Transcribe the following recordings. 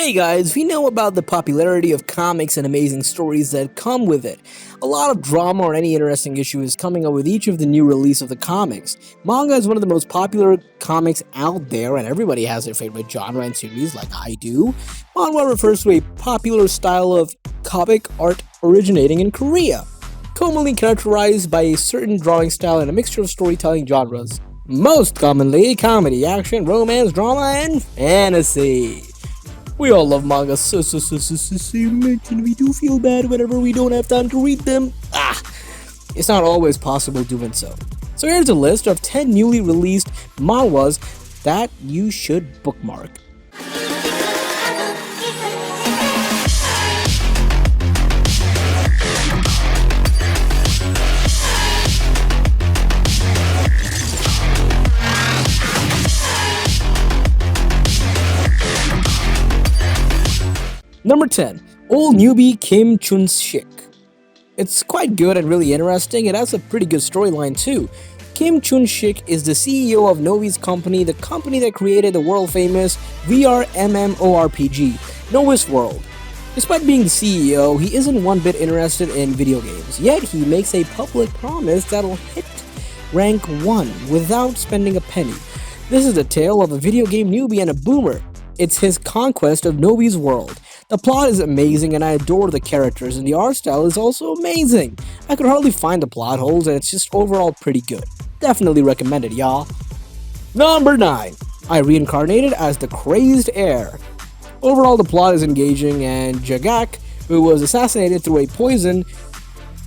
Hey guys, we know about the popularity of comics and amazing stories that come with it. A lot of drama or any interesting issue is coming up with each of the new release of the comics. Manga is one of the most popular comics out there, and everybody has their favorite genre and series like I do. Manhwa refers to a popular style of comic art originating in Korea, commonly characterized by a certain drawing style and a mixture of storytelling genres. Most commonly comedy, action, romance, drama, and fantasy. We all love manga so much, and we do feel bad whenever we don't have time to read them. It's not always possible doing so. So here's a list of 10 newly released manhwas that you should bookmark. Number 10. Old Newbie Kim Chunshik. It's quite good and really interesting. It has a pretty good storyline too. Kim Chunshik is the CEO of Novi's company, the company that created the world-famous VR MMORPG, Novi's World. Despite being the CEO, he isn't one bit interested in video games, yet he makes a public promise that'll hit rank 1 without spending a penny. This is the tale of a video game newbie and a boomer. It's his conquest of Novi's world. The plot is amazing and I adore the characters, and the art style is also amazing. I could hardly find the plot holes and it's just overall pretty good. Definitely recommend it, y'all. Number 9. I reincarnated as the crazed heir. Overall the plot is engaging, and Jagak, who was assassinated through a poison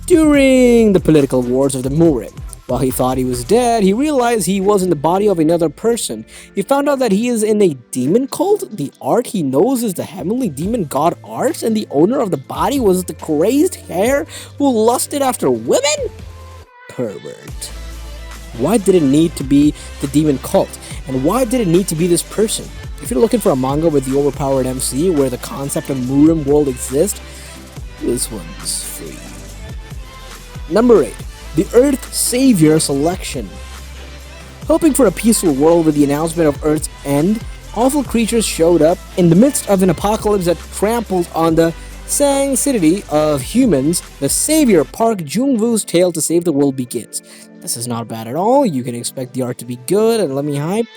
during the political wars of the Murin. While he thought he was dead, he realized he was in the body of another person. He found out that he is in a demon cult. The art he knows is the heavenly demon god Art, and the owner of the body was the crazed heir who lusted after women? Pervert. Why did it need to be the demon cult? And why did it need to be this person? If you're looking for a manga with the overpowered MC where the concept of Murim world exists, this one's free. Number 8. The Earth Savior Selection. Hoping for a peaceful world with the announcement of Earth's end, awful creatures showed up in the midst of an apocalypse that trampled on the sanctity of humans. The Savior Park Jung-woo's tale to save the world begins. This is not bad at all. You can expect the art to be good, and let me hype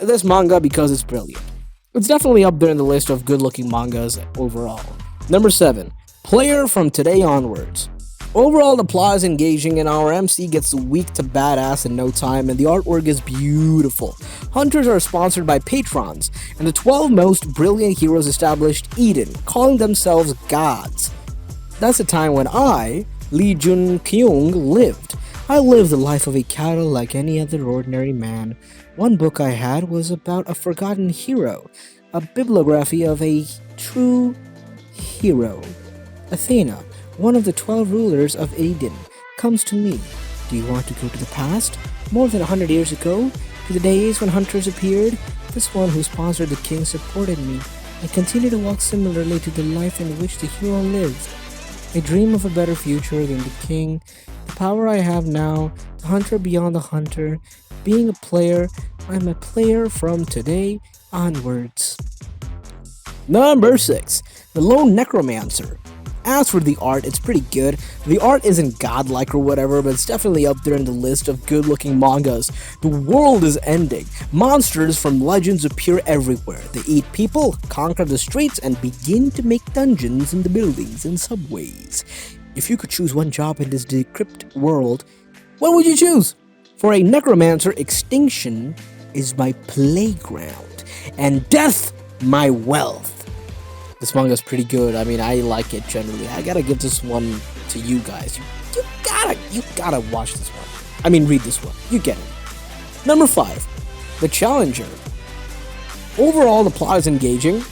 this manga because it's brilliant. It's definitely up there in the list of good-looking mangas overall. Number 7. Player from Today Onwards. Overall, the plot is engaging and our MC gets weak to badass in no time, and the artwork is beautiful. Hunters are sponsored by patrons, and the 12 most brilliant heroes established Eden, calling themselves gods. That's the time when I, Lee Jun-kyung, lived. I lived the life of a cattle like any other ordinary man. One book I had was about a forgotten hero, a bibliography of a true hero. Athena, one of the 12 rulers of Eden, comes to me. Do you want to go to the past? More than 100 years ago? To the days when hunters appeared? This one who sponsored the king supported me. I continue to walk similarly to the life in which the hero lived. I dream of a better future than the king. The power I have now, the hunter beyond the hunter. Being a player, I'm a player from today onwards. Number 6. The Lone Necromancer. As for the art, it's pretty good. The art isn't godlike or whatever, but it's definitely up there in the list of good-looking mangas. The world is ending. Monsters from legends appear everywhere. They eat people, conquer the streets, and begin to make dungeons in the buildings and subways. If you could choose one job in this decrepit world, what would you choose? For a necromancer, extinction is my playground, and death my wealth. This manga is pretty good. I mean, I like it generally. I gotta give this one to you guys. You gotta watch this one. I mean, read this one. You get it. Number 5. The Challenger. Overall, the plot is engaging.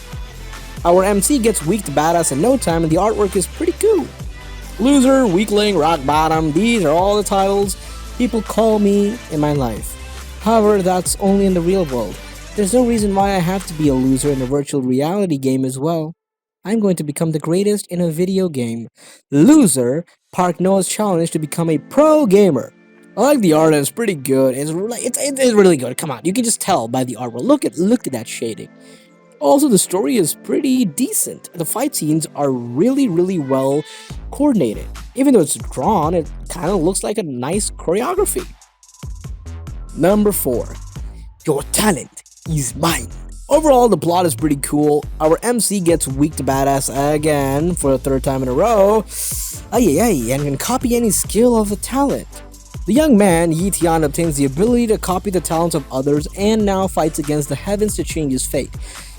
Our MC gets weak to badass in no time, and the artwork is pretty cool. Loser, weakling, rock bottom. These are all the titles people call me in my life. However, that's only in the real world. There's no reason why I have to be a loser in a virtual reality game as well. I'm going to become the greatest in a video game. Loser, Park Noah's challenge to become a pro gamer. I like the art, it's pretty good. It's really good. Come on, you can just tell by the artwork. Look at that shading. Also, the story is pretty decent. The fight scenes are really well coordinated. Even though it's drawn, it kind of looks like a nice choreography. Number 4. Your talent is mine. Overall, the plot is pretty cool. Our MC gets weak to badass again for the third time in a row. And can copy any skill of the talent. The young man, Yi Tian, obtains the ability to copy the talents of others and now fights against the heavens to change his fate.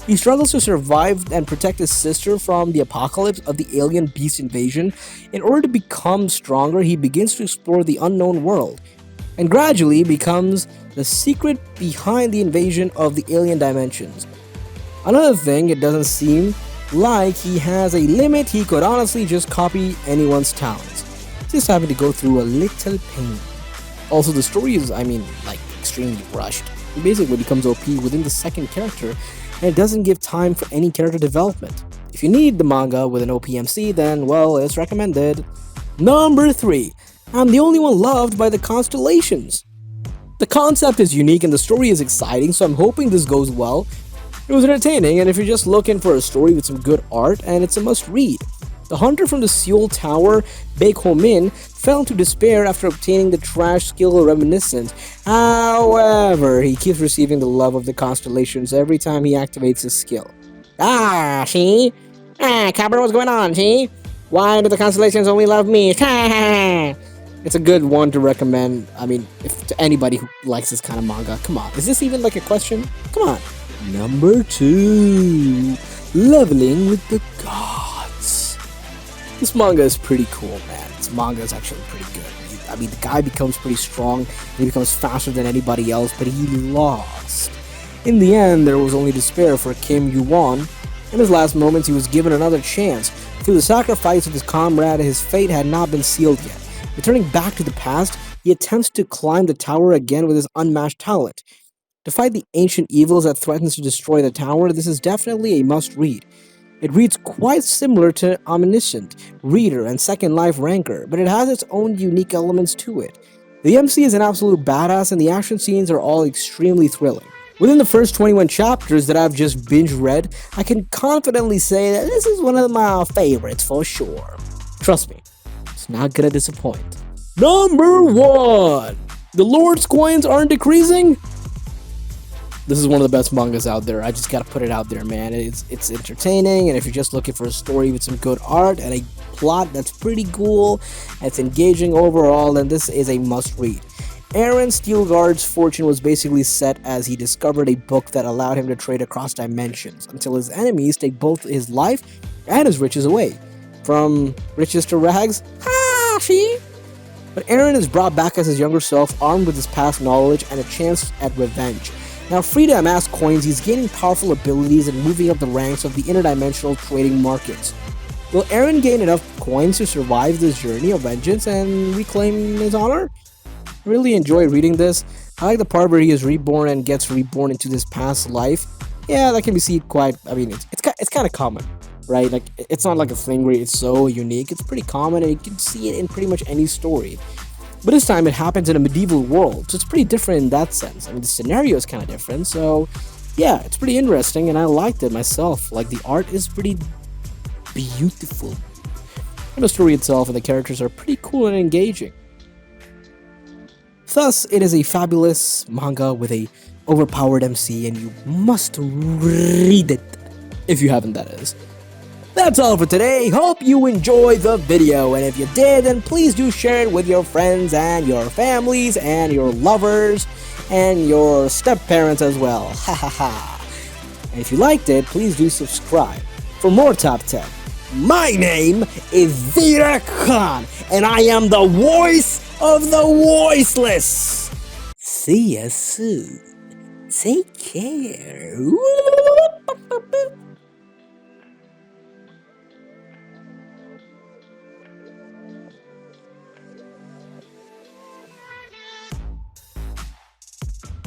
He struggles to survive and protect his sister from the apocalypse of the alien beast invasion. In order to become stronger, he begins to explore the unknown world, and gradually becomes the secret behind the invasion of the alien dimensions. Another thing, it doesn't seem like he has a limit. He could honestly just copy anyone's talents, just having to go through a little pain. Also, the story is, extremely rushed. He basically becomes OP within the second character, and it doesn't give time for any character development. If you need the manga with an OPMC, then, well, it's recommended. Number 3. I'm the only one loved by the Constellations. The concept is unique and the story is exciting, so I'm hoping this goes well. It was entertaining, and if you're just looking for a story with some good art, and it's a must-read. The hunter from the Seoul Tower, Baek Ho-min, fell into despair after obtaining the trash skill Reminiscence. However, he keeps receiving the love of the Constellations every time he activates his skill. See? Cabra, what's going on, see? Why do the Constellations only love me? It's a good one to recommend, if to anybody who likes this kind of manga. Come on, is this even like a question? Come on. Number 2. Leveling with the Gods. This manga is pretty cool, man. This manga is actually pretty good. The guy becomes pretty strong. He becomes faster than anybody else, but he lost. In the end, there was only despair for Kim Yu-won. In his last moments, he was given another chance. Through the sacrifice of his comrade, his fate had not been sealed yet. Returning back to the past, he attempts to climb the tower again with his unmatched talent. To fight the ancient evils that threatens to destroy the tower, this is definitely a must-read. It reads quite similar to Omniscient, Reader, and Second Life Ranker, but it has its own unique elements to it. The MC is an absolute badass, and the action scenes are all extremely thrilling. Within the first 21 chapters that I've just binge-read, I can confidently say that this is one of my favorites for sure. Trust me, it's not gonna disappoint. Number 1! The Lord's coins aren't decreasing? This is one of the best mangas out there. I just gotta put it out there, man. It's entertaining, and if you're just looking for a story with some good art and a plot that's pretty cool, it's engaging overall, then this is a must-read. Aaron Steelguard's fortune was basically set as he discovered a book that allowed him to trade across dimensions, until his enemies take both his life and his riches away. From riches to rags? See? But Aaron is brought back as his younger self, armed with his past knowledge and a chance at revenge. Now free to amass coins, he's gaining powerful abilities and moving up the ranks of the interdimensional trading markets. Will Aaron gain enough coins to survive this journey of vengeance and reclaim his honor? I really enjoy reading this. I like the part where he is reborn and gets reborn into this past life. Yeah, that can be seen quite, it's kind of common, right? Like, it's not like a thing where it's so unique. It's pretty common, and you can see it in pretty much any story. But this time it happens in a medieval world, so it's pretty different in that sense. The scenario is kind of different, so yeah, it's pretty interesting, and I liked it myself. Like, the art is pretty beautiful. And the story itself and the characters are pretty cool and engaging. Thus, it is a fabulous manga with a overpowered MC, and you must read it. If you haven't, that is. That's all for today. Hope you enjoyed the video, and if you did, then please do share it with your friends and your families and your lovers and your step-parents as well. Ha ha ha. And if you liked it, please do subscribe for more Top 10. My name is Zira Khan, and I am the voice of the voiceless. See ya soon. Take care.